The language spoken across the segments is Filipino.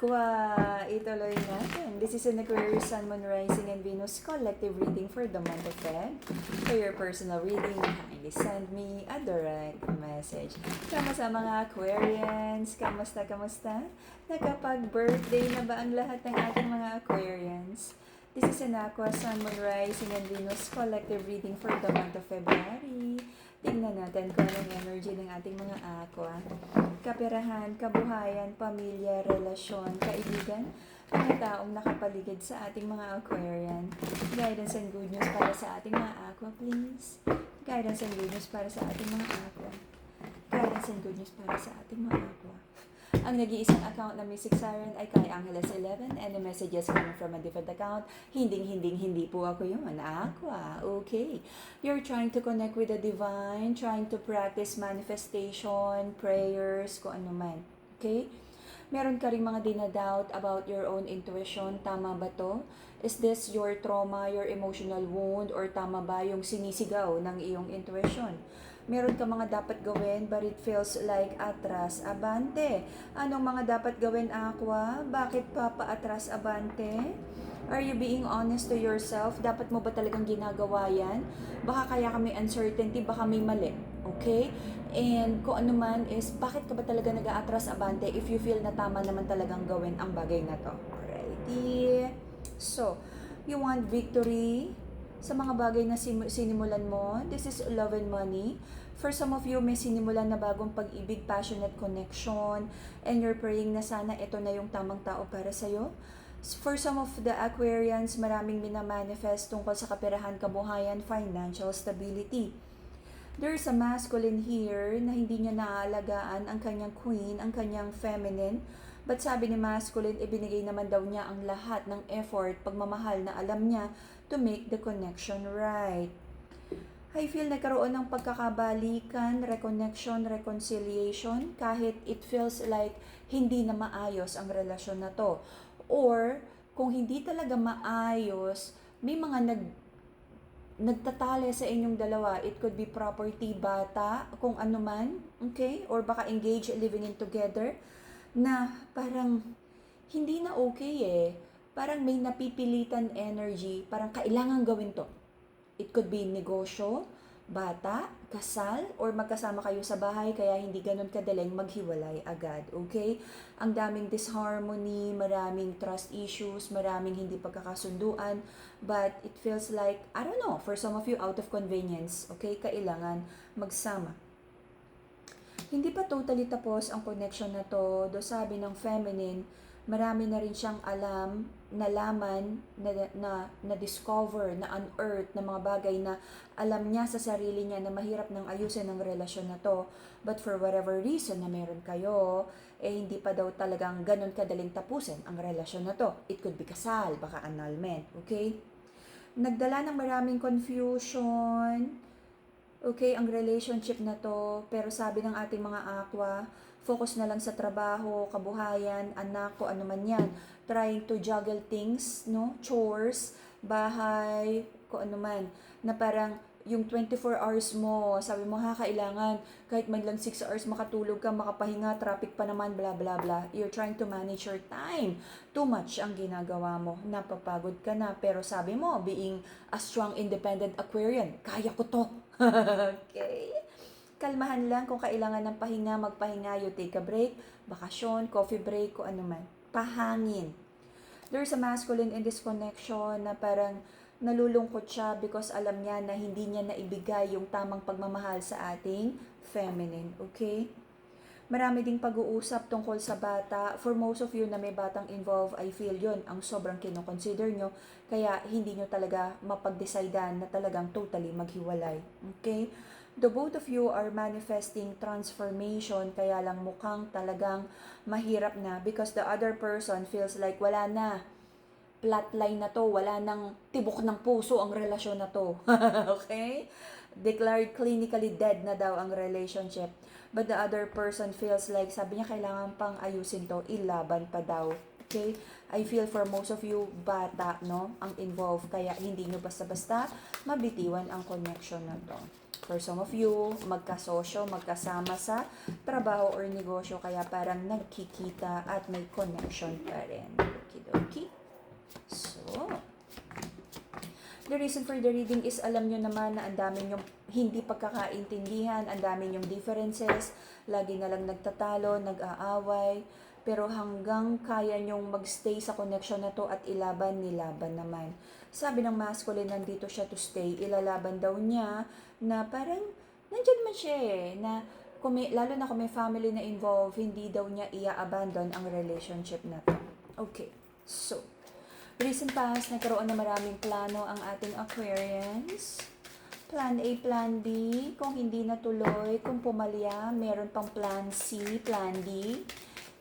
Aqua, ituloy natin. This is an Aquarius Sun, Moon, Rising, and Venus collective reading for the month of Feb. For your personal reading, kindly send me a direct message. Kamusta mga Aquarians? Kamusta? Nakapag-birthday na ba ang lahat ng ating mga Aquarians? This is an Aqua, Sun, Moon, Rising, and Venus collective reading for the month of February. Tingnan natin kung anong energy ng ating mga Aqua. Kaperahan, kabuhayan, pamilya, relasyon, kaibigan, mga taong nakapaligid sa ating mga Aquarian. Guidance and good news para sa ating mga Aqua, please. Guidance and good news para sa ating mga Aqua. Guidance and good news para sa ating mga Aqua. Ang nag-iisang account na Mystic Siren ay kay Angeles 11 and the messages coming from a different account. Hindi po ako yun. Aqua. Okay. You're trying to connect with the divine, trying to practice manifestation, prayers, kung ano man. Okay? Meron ka rin mga dinadoubt about your own intuition. Tama ba to? Is this your trauma, your emotional wound, or tama ba yung sinisigaw ng iyong intuition? Meron ka mga dapat gawin but it feels like atras abante. Anong mga dapat gawin, Aqua? Bakit pa paatras abante? Are you being honest to yourself? Dapat mo ba talagang ginagawa yan? Baka kaya kami uncertainty, baka may mali. Okay? And kung ano man is, bakit ka ba talaga nag-aatras abante if you feel na tama naman talagang gawin ang bagay na to? Alrighty. So, you want victory sa mga bagay na sinimulan mo. This is love and money. For some of you, may sinimulan na bagong pag-ibig, passionate connection, and you're praying na sana ito na yung tamang tao para sa'yo. For some of the Aquarians, maraming minamanifest tungkol sa kaperahan, kabuhayan, financial stability. There's a masculine here na hindi niya naaalagaan ang kanyang queen, ang kanyang feminine. But sabi ni masculine, ibinigay naman daw niya ang lahat ng effort, pagmamahal na alam niya to make the connection right. I feel nagkaroon ng pagkakabalikan, reconnection, reconciliation, kahit it feels like hindi na maayos ang relasyon na to. Or, kung hindi talaga maayos, may mga nagtatali sa inyong dalawa. It could be property, bata, kung ano man, okay? Or baka engage, living in together, na parang hindi na okay eh. Parang may napipilitan energy, parang kailangan gawin to. It could be negosyo, bata, kasal, or magkasama kayo sa bahay kaya hindi ganun kadaling maghiwalay agad, okay? Ang daming disharmony, maraming trust issues, maraming hindi pagkakasunduan, but it feels like, I don't know, for some of you out of convenience, okay? Kailangan magsama. Hindi pa totally tapos ang connection na to. Do sabi ng feminine, marami na rin siyang alam, nalaman, na-discover, na-unearth na mga bagay na alam niya sa sarili niya na mahirap nang ayusin ang relasyon na to. But for whatever reason na meron kayo, eh hindi pa daw talagang ganun kadaling tapusin ang relasyon na to. It could be kasal, baka annulment, okay? Nagdala ng maraming confusion, okay, ang relationship na to, pero sabi ng ating mga Aqua, focus na lang sa trabaho, kabuhayan, anak ko, ano man yan. Trying to juggle things, no? Chores, bahay, kung ano man. Na parang yung 24 hours mo, sabi mo kailangan kahit man lang 6 hours makatulog ka, makapahinga, traffic pa naman, bla bla bla. You're trying to manage your time. Too much ang ginagawa mo. Napapagod ka na. Pero sabi mo, being a strong, independent Aquarian, kaya ko to. Okay? Kalmahan lang kung kailangan ng pahinga, magpahinga, you take a break, bakasyon, coffee break, kung ano man. Pahangin. There's a masculine in this connection na parang nalulungkot siya because alam niya na hindi niya naibigay yung tamang pagmamahal sa ating feminine. Okay? Marami ding pag-uusap tungkol sa bata. For most of you na may batang involved, I feel yun ang sobrang kinoconsider nyo. Kaya hindi nyo talaga mapag-decidean na talagang totally maghiwalay. Okay? The both of you are manifesting transformation, kaya lang mukhang talagang mahirap na because the other person feels like wala na. Flatline na to, wala nang tibok ng puso ang relasyon na to. Okay? Declared clinically dead na daw ang relationship. But the other person feels like, sabi niya, kailangan pang ayusin to, ilaban pa daw. Okay? I feel for most of you, bata, no? Ang involved, kaya hindi nyo basta-basta mabitiwan ang connection na to. For some of you, magkasosyo, magkasama sa trabaho or negosyo, kaya parang nagkikita at may connection pa rin. Okidoki. So, the reason for the reading is alam nyo naman na ang dami nyong hindi pagkakaintindihan, ang dami nyong differences, lagi na lang nagtatalo, nag-aaway, pero hanggang kaya nyong magstay sa connection na to at ilaban, nilaban naman. Sabi ng masculine, nandito siya to stay, ilalaban daw niya na parang nandyan man siya na lalo na kung may family na involved, hindi daw niya i-abandon ang relationship na to. Okay, so, recent past, nagkaroon na maraming plano ang ating Aquarians. Plan A, Plan B, kung hindi natuloy, kung pumalya, meron pang Plan C, Plan D,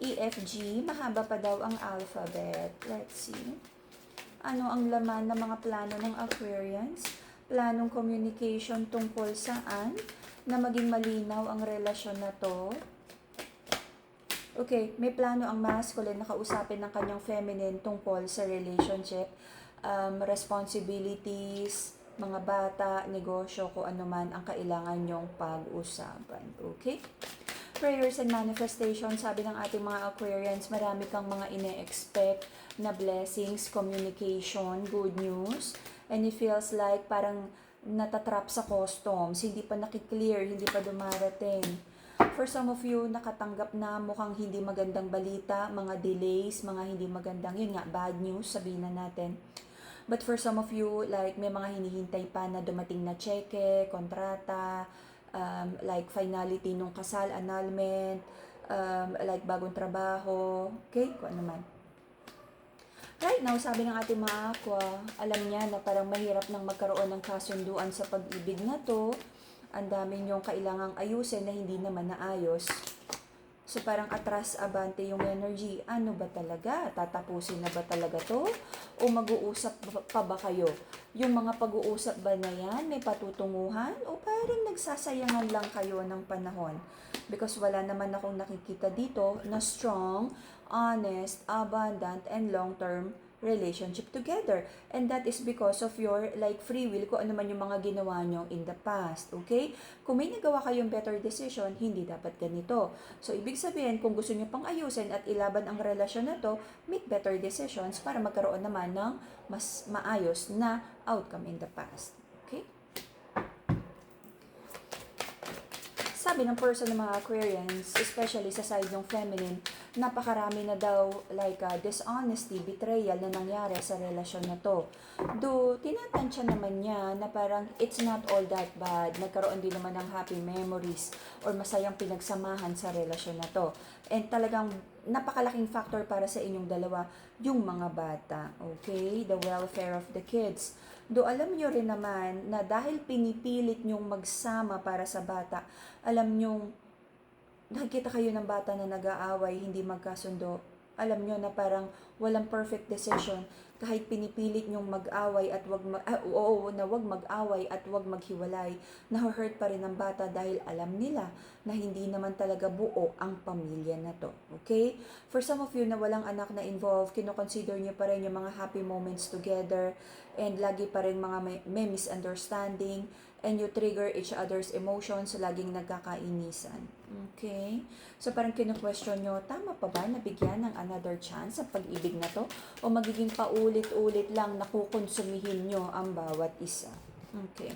E, F, G, mahaba pa daw ang alphabet. Let's see. Ano ang laman ng mga plano ng Aquarians? Planong communication tungkol saan? Na maging malinaw ang relasyon na to. Okay, may plano ang masculine na kausapin ng kanyang feminine tungkol sa relationship, responsibilities, mga bata, negosyo, kung ano man ang kailangan nyong pag-usapan. Okay? Prayers and manifestation, sabi ng ating mga Aquarians, marami kang mga ine-expect na blessings, communication, good news, and it feels like parang natatrap sa customs, hindi pa nakiklear, hindi pa dumarating. For some of you, nakatanggap na mukhang hindi magandang balita, mga delays, mga hindi magandang, yun nga, bad news, sabihin na natin. But for some of you, like may mga hinihintay pa na dumating na cheque, kontrata, like finality nung kasal, annulment, like bagong trabaho, okay, kung ano man. Right now, sabi ng ating mga Aqua, alam niya na parang mahirap nang magkaroon ng kasunduan sa pag-ibig na to. Ang dami niyong kailangang ayusin na hindi naman naayos. So parang atras abante yung energy. Ano ba talaga? Tatapusin na ba talaga to? O mag-uusap pa ba kayo? Yung mga pag-uusap ba na yan, may patutunguhan? O parang nagsasayangan lang kayo ng panahon? Because wala naman akong nakikita dito na strong, honest, abundant, and long-term relationship together. And that is because of your like free will, kung ano man yung mga ginawa nyo in the past. Okay? Kung may nagawa kayong better decision, hindi dapat ganito. So, ibig sabihin, kung gusto nyo pang ayusin at ilaban ang relasyon na to, make better decisions para magkaroon naman ng mas maayos na outcome in the past. Okay? Sabi ng person ng mga Aquarians, especially sa side ng feminine, napakarami na daw like dishonesty, betrayal na nangyari sa relasyon na to. Do, tinatansya naman niya na parang it's not all that bad. Nagkaroon din naman ng happy memories or masayang pinagsamahan sa relasyon na to. And talagang napakalaking factor para sa inyong dalawa, yung mga bata. Okay? The welfare of the kids. Do, alam nyo rin naman na dahil pinipilit nyong magsama para sa bata, alam nyong nakikita kayo ng bata na nag-aaway, hindi magkasundo, alam nyo na parang walang perfect decision, kahit pinipilit nyong mag-away at wag mag-away at wag maghiwalay, na-hurt pa rin ng bata dahil alam nila na hindi naman talaga buo ang pamilya na to. Okay? For some of you na walang anak na involved, kino-consider nyo pa rin yung mga happy moments together and lagi pa rin mga may misunderstanding, and you trigger each other's emotions, laging nagkakainisan. Okay? So parang kino-question nyo, tama pa ba nabigyan ng another chance sa pag-ibig na to? O magiging paulit-ulit lang nakukonsumihin nyo ang bawat isa? Okay.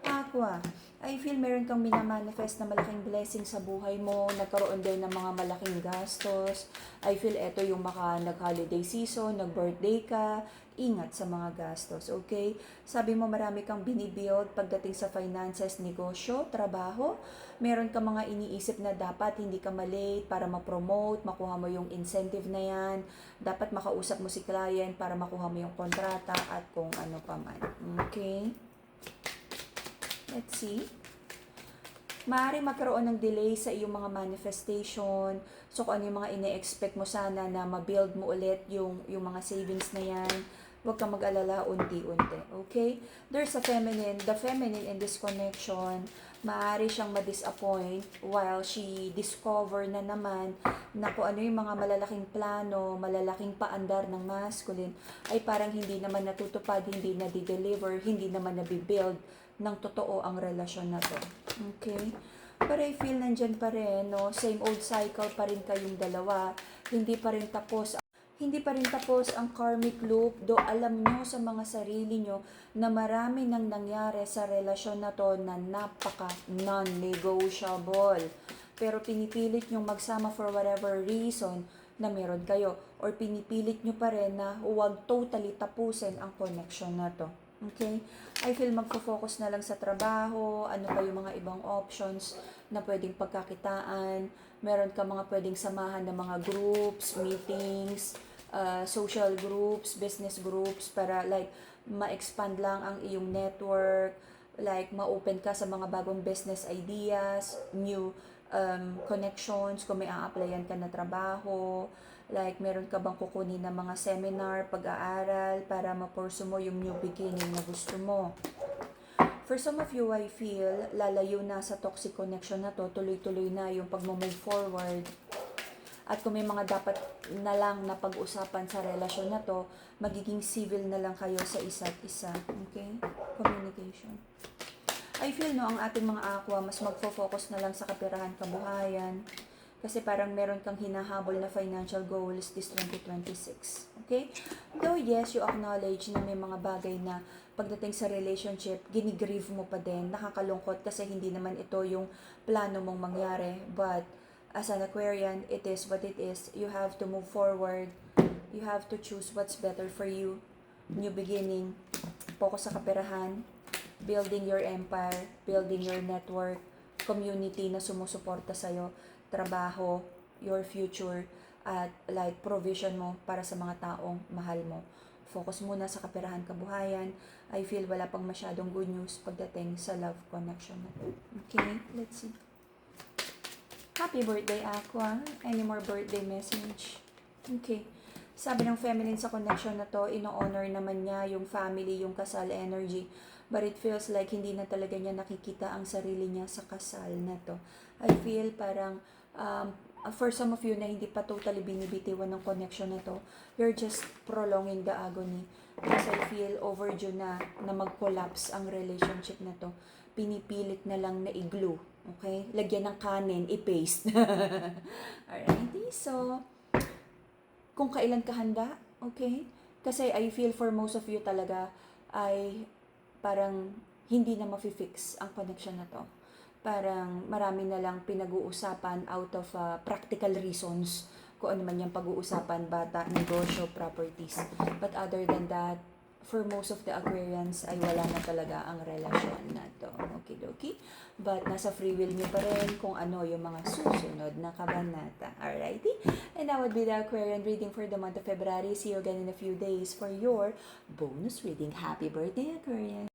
Aqua, I feel meron kang minamanifest na malaking blessing sa buhay mo, nagkaroon din ng mga malaking gastos. I feel eto yung nag-holiday season, nag-birthday ka, ingat sa mga gastos, okay? Sabi mo marami kang binibuild pagdating sa finances, negosyo, trabaho. Meron ka mga iniisip na dapat hindi ka malate para ma-promote, makuha mo yung incentive na yan. Dapat makausap mo si client para makuha mo yung kontrata at kung ano pa man. Okay? Let's see. Maaari magkaroon ng delay sa iyong mga manifestation. So, kung ano yung mga ine-expect mo sana na ma-build mo ulit yung mga savings na yan, huwag kang mag-alala unti-unti. Okay? There's a feminine. The feminine in this connection, maaari siyang ma-disappoint while she discover na naman na kung ano yung mga malalaking plano, malalaking paandar ng masculine, ay parang hindi naman natutupad, hindi na-deliver, hindi naman na-build ng totoo ang relasyon na to. Okay? Pero I feel nandyan pa rin, no? Same old cycle pa rin kayong dalawa. Hindi pa rin tapos ang karmic loop, do alam nyo sa mga sarili nyo na marami nang nangyari sa relasyon na to na napaka non-negotiable. Pero pinipilit nyong magsama for whatever reason na meron kayo. Or pinipilit nyo pa rin na huwag totally tapusin ang connection na to. Okay? I feel magfo-focus na lang sa trabaho, ano pa yung mga ibang options na pwedeng pagkakitaan. Meron ka mga pwedeng samahan ng mga groups, meetings, social groups, business groups para like ma-expand lang ang iyong network, like ma-open ka sa mga bagong business ideas, new connections, kung may a-applyan ka na trabaho, like meron ka bang kukunin na mga seminar, pag-aaral para ma-pursue mo yung new beginning na gusto mo. For some of you, I feel lalayo na sa toxic connection na to, tuloy-tuloy na yung pag-move forward. At kung may mga dapat na lang na pag-usapan sa relasyon na to, magiging civil na lang kayo sa isa't isa. Okay? Communication. I feel no, ang ating mga aqua, mas magfo-focus na lang sa kapirahan kabuhayan. Kasi parang meron kang hinahabol na financial goals this 2026. Okay? Though yes, you acknowledge na may mga bagay na pagdating sa relationship, ginigrieve mo pa din. Nakakalungkot kasi hindi naman ito yung plano mong mangyari. But as an Aquarian, it is what it is. You have to move forward. You have to choose what's better for you. New beginning. Focus sa kaperahan. Building your empire. Building your network. Community na sumusuporta sa'yo. Trabaho. Your future. At like provision mo para sa mga taong mahal mo. Focus muna sa kaperahan kabuhayan. I feel wala pang masyadong good news pagdating sa love connection na to. Okay? Let's see. Happy birthday, Aqua. Any more birthday message? Okay. Sabi ng feminine sa connection na to, ino-honor naman niya yung family, yung kasal energy. But it feels like hindi na talaga niya nakikita ang sarili niya sa kasal na to. I feel parang, for some of you na hindi pa totally binibitiwan ng connection na to, you're just prolonging the agony. Kasi I feel overdue na mag-collapse ang relationship na to. Pinipilit na lang na i-glue. Okay? Lagyan ng kanin, i-paste. Alrighty, so, kung kailan ka handa, okay? Kasi I feel for most of you talaga ay parang hindi na mafi-fix ang connection na to. Parang marami na lang pinag-uusapan out of practical reasons kung ano man yung pag-uusapan, bata, negosyo, properties. But other than that, for most of the Aquarians ay wala na talaga ang relasyon na to. Okay. But nasa free will nyo pa rin kung ano yung mga susunod na kabanata. Alrighty? And that would be the Aquarian reading for the month of February. See you again in a few days for your bonus reading. Happy birthday, Aquarian!